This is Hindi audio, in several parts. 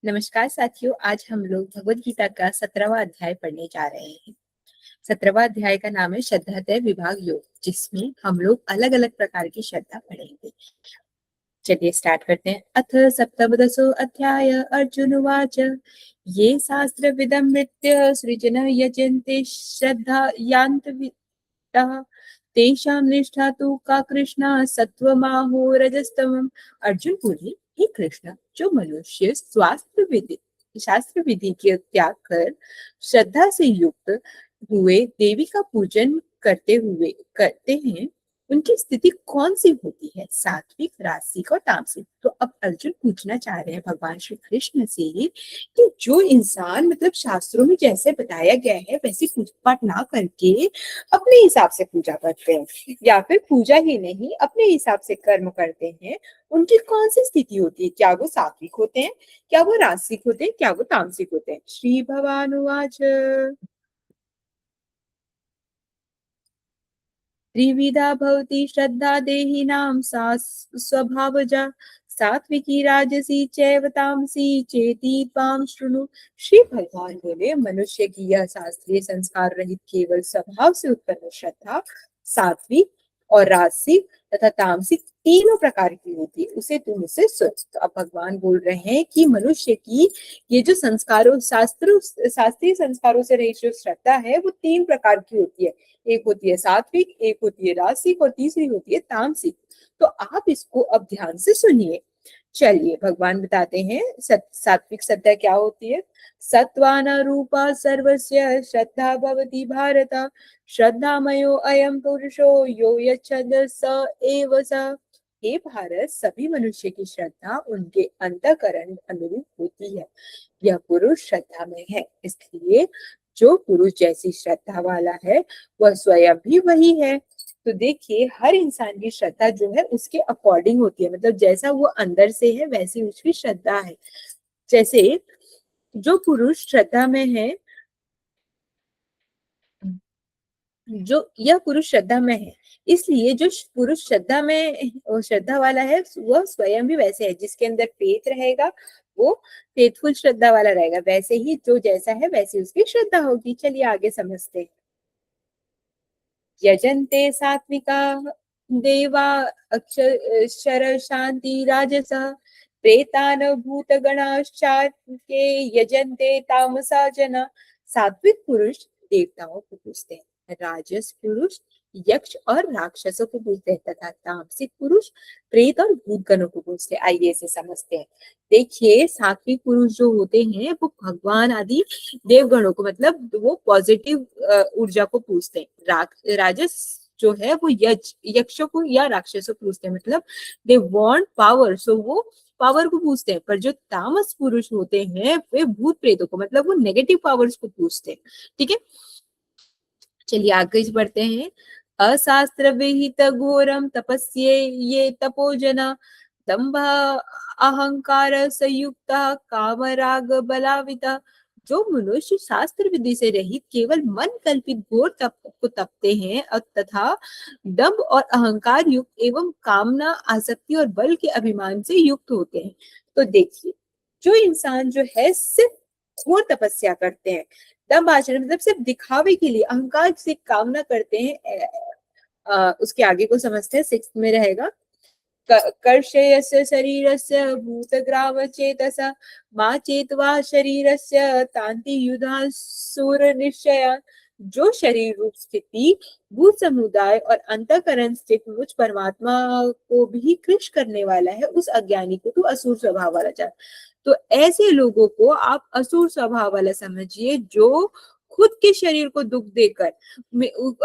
नमस्कार साथियों, आज हम लोग भगवत गीता का 17वां अध्याय पढ़ने जा रहे हैं। 17वां अध्याय का नाम है श्रद्धात्रय विभाग योग, जिसमें हम लोग अलग अलग प्रकार की श्रद्धा पढ़ेंगे। चलिए स्टार्ट करते हैं। अथ सप्तदशो अध्याय। अर्जुन उवाच ये शास्त्र विदं मृत्य सृजन यजन्ते श्रद्धा यान्त तेषां निष्ठा तु का कृष्ण सत्वमाहो रजस्तमम्। अर्जुन बोले, हे कृष्ण, जो मनुष्य शास्त्र विधि के त्याग कर श्रद्धा से युक्त हुए देवी का पूजन करते हैं, उनकी स्थिति कौन सी होती है, सात्विक, राजसिक और तामसिक। तो अब अर्जुन पूछना चाह रहे हैं भगवान श्री कृष्ण से कि जो इंसान मतलब शास्त्रों में जैसे बताया गया है वैसे पूजा पाठ ना करके अपने हिसाब से पूजा करते हैं या फिर पूजा ही नहीं अपने हिसाब से कर्म करते हैं, उनकी कौन सी स्थिति होती है। क्या वो सात्विक होते हैं, क्या वो राजसिक होते हैं, क्या वो तामसिक होते हैं। श्री भगवानुवाच त्रिविधा भवति श्रद्धा देहिनां सा स्वभावजा सात्विकी राजसी चैव तामसी चेति त्वां शृणु। श्री भगवान बोले, मनुष्य की यह शास्त्रीय संस्कार रहित केवल स्वभाव से उत्पन्न श्रद्धा सात्विक और राजसिक तथा तामसिक तीनों प्रकार की होती है, उसे तुम उसे सुन। तो अब भगवान बोल रहे हैं कि मनुष्य की ये जो शास्त्रीय संस्कारों से रहित जो श्रद्धा है वो तीन प्रकार की होती है। एक होती है सात्विक, एक होती है राजसिक और तीसरी होती है तामसिक। तो आप इसको अब ध्यान से सुनिए। चलिए भगवान बताते हैं सात्विक श्रद्धा क्या होती है। सत्वान रूपा सर्वस्य श्रद्धा भवति भारत श्रद्धामयो अयम पुरुषो यो यच्छद स एव स। हे भारत, सभी मनुष्य की श्रद्धा उनके अंतःकरण अनुरूप होती है। यह पुरुष श्रद्धा में है, इसलिए जो पुरुष जैसी श्रद्धा वाला है वह स्वयं भी वही है। तो देखिए, हर इंसान की श्रद्धा जो है उसके अकॉर्डिंग होती है, मतलब जैसा वो अंदर से है वैसी उसकी श्रद्धा है। जैसे जो पुरुष श्रद्धा में है, जो यह पुरुष श्रद्धा में है, इसलिए जो पुरुष श्रद्धा वाला है वह स्वयं भी वैसे है। जिसके अंदर फेथ रहेगा वो फेथफुल श्रद्धा वाला रहेगा, वैसे ही जो जैसा है वैसी उसकी श्रद्धा होगी। चलिए आगे समझते हैं। यजन्ते सात्विका देवा अक्षर शांति राजस प्रेतान भूतगणाश्चार्के यजन्ते तामसा जना। सात्विक पुरुष देवताओं को पूजते हैं, राजस पुरुष यक्ष और राक्षसों को पूजते हैं तथा तामसिक पुरुष प्रेत और भूतगणों को पूजते हैं। आइए इसे समझते हैं। देखिए, सात्विक पुरुष जो होते हैं वो भगवान आदि देवगणों को, मतलब वो पॉजिटिव ऊर्जा को पूजते हैं। राजस जो है वो यक्षों को या राक्षसों को पूजते हैं, मतलब दे वांट पावर, सो वो पावर को पूजते हैं। पर जो तामस पुरुष होते हैं वे भूत प्रेतों को, मतलब वो नेगेटिव पावर्स को पूजते हैं। ठीक है, चलिए आगे बढ़ते हैं। अशास्त्र विहित घोरम तपस्ये ये तपोजना दंभ अहंकार संयुक्त कामराग बलाविता। जो मनुष्य शास्त्र विधि से रहित केवल मन कल्पित घोर तप को तपते हैं तथा दंभ और अहंकार युक्त एवं कामना आसक्ति और बल के अभिमान से युक्त होते हैं। तो देखिए, जो इंसान जो है सिर्फ घोर तपस्या करते हैं, दम्भ आचरण मतलब सिर्फ दिखावे के लिए अहंकार से कामना करते हैं, उसके आगे को समझते हैं। सिक्स्थ में रहेगा कर्षयस्य शरीरस्य भूतग्राम चेतसा मा चेतवा शरीरस्य तांति युधा सुर निश्चया। जो शरीर रूप स्थिति भूत समुदाय और अंतःकरण स्थित मुझ परमात्मा को भी कृश करने वाला है, उस अज्ञानी को तो असुर स्वभाव वाला जान। तो ऐसे लोगों को आप असुर स्वभाव वाला समझिए, जो खुद के शरीर को दुख देकर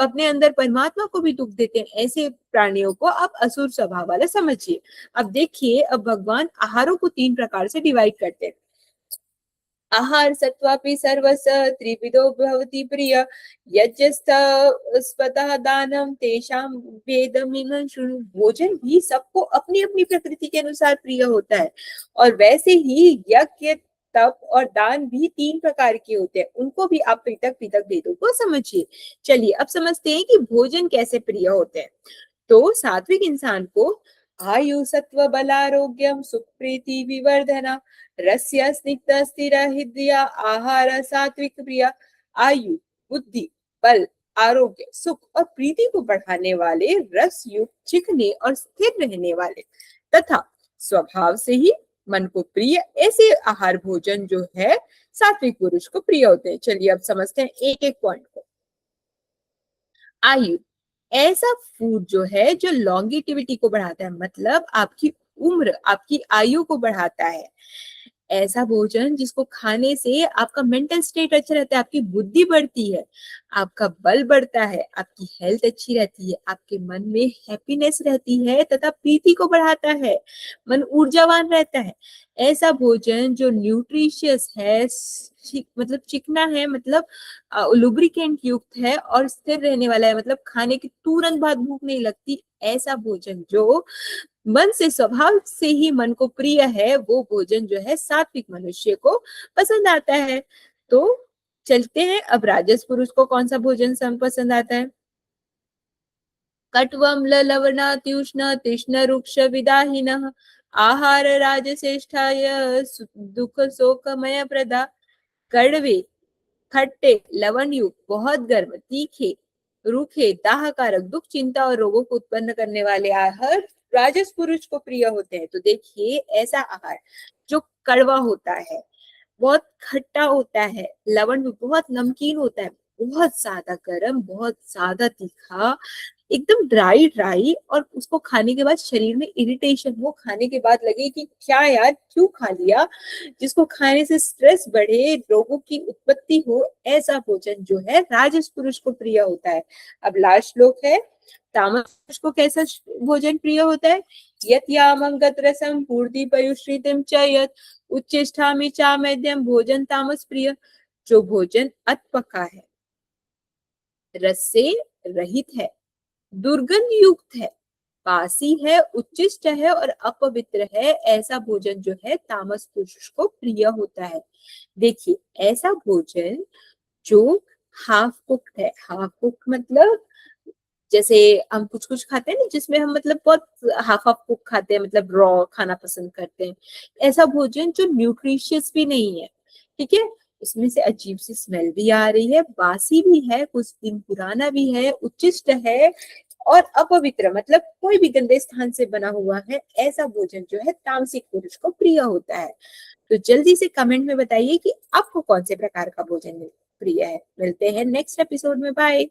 अपने अंदर परमात्मा को भी दुख देते हैं। ऐसे प्राणियों को आप असुर स्वभाव वाला समझिए। अब देखिए, अब भगवान आहारों को तीन प्रकार से डिवाइड करते हैं। आहार सत्वापि सर्वस त्रिविधो भवति प्रिय यज्ञस्तः दानम तेषां वेदमिमं शृणु। भोजन भी सबको अपनी अपनी प्रकृति के अनुसार प्रिय होता है, और वैसे ही यज्ञ तप और दान भी तीन प्रकार के होते हैं, उनको भी आप पृथक पृथक वेदों को समझिए। चलिए अब समझते हैं कि भोजन कैसे प्रिय होते हैं। तो सात्विक इंसान को आयु सत्व बलारोग्यम सुख प्रीति विवर्धना रस्य स्निग्ध स्थिर हृदय आहार सात्विक प्रिय। आयु, बुद्धि, बल, आरोग्य, सुख और प्रीति को बढ़ाने वाले, रस युक्त, चिकने और स्थिर रहने वाले तथा स्वभाव से ही मन को प्रिय ऐसे आहार भोजन जो है सात्विक पुरुष को प्रिय होते हैं। चलिए अब समझते हैं एक एक पॉइंट को। आयु, ऐसा फूड जो है जो लॉन्गिटिविटी को बढ़ाता है, मतलब आपकी उम्र, आपकी आयु को बढ़ाता है। ऐसा भोजन जिसको खाने से आपका मेंटल स्टेट अच्छा रहता है, आपकी बुद्धि बढ़ती है, आपका बल बढ़ता है, आपकी हेल्थ अच्छी रहती है, आपके मन में हैप्पीनेस रहती है तथा प्रीति को बढ़ाता है, मन ऊर्जावान रहता है। ऐसा भोजन जो न्यूट्रिशियस है, मतलब चिकना है, मतलब लुब्रिकेंट युक्त है और स्थिर रहने वाला है, मतलब खाने के तुरंत बाद भूख नहीं लगती। ऐसा भोजन जो मन से, स्वभाव से ही मन को प्रिय है, वो भोजन जो है सात्विक मनुष्य को पसंद आता है। तो चलते हैं अब राजस पुरुष को कौन सा भोजन सम पसंद आता है। कट्वम्ल लवणात्युष्ण तीक्ष्ण रुक्ष विदाहिनः आहार राजश्रेष्ठाय दुख शोकमय प्रदा। कड़वे, खट्टे, लवण युक्त, बहुत गर्म, तीखे, रूखे, दाहकारक, दुख, चिंता और रोगों को उत्पन्न करने वाले आहार राजस पुरुष को प्रिय होते हैं। तो देखिए, ऐसा आहार जो कड़वा होता है, बहुत खट्टा होता है, लवण भी बहुत नमकीन होता है, बहुत ज्यादा गर्म, बहुत ज्यादा तीखा, एकदम ड्राई ड्राई, और उसको खाने के बाद शरीर में इरिटेशन हो, खाने के बाद लगे कि क्या यार क्यों खा लिया, जिसको खाने से स्ट्रेस बढ़े, रोगों की उत्पत्ति हो, ऐसा भोजन जो है राजस पुरुष को प्रिय होता है। अब लास्ट श्लोक है, तामस पुरुष को कैसा भोजन प्रिय होता है। यत यामं गत रसम पूर्ति पयुश्रितम च यत उच्चिष्ठामि चामेद्यम भोजन तामस प्रिय। जो भोजन अतपका है, रस से रहित है, दुर्गंध युक्त है, बासी है, उच्चिष्ट है और अपवित्र है, ऐसा भोजन जो है तामस पुरुष को प्रिय होता है। देखिए, ऐसा भोजन जो हाफ कुक्ड है, हाफ कुक्ड मतलब जैसे हम कुछ कुछ खाते हैं ना, जिसमें हम मतलब बहुत हाफ हाफ कुक खाते हैं, मतलब रॉ खाना पसंद करते हैं, ऐसा भोजन जो न्यूट्रिशियस भी नहीं है, ठीक है, उसमें से अजीब सी स्मेल भी आ रही है, बासी भी है, कुछ दिन पुराना भी है, उच्चिष्ट है और अपवित्र, मतलब कोई भी गंदे स्थान से बना हुआ है, ऐसा भोजन जो है तामसिक पुरुष को प्रिय होता है। तो जल्दी से कमेंट में बताइए कि आपको कौन से प्रकार का भोजन प्रिय है। मिलते हैं नेक्स्ट एपिसोड में, बाय।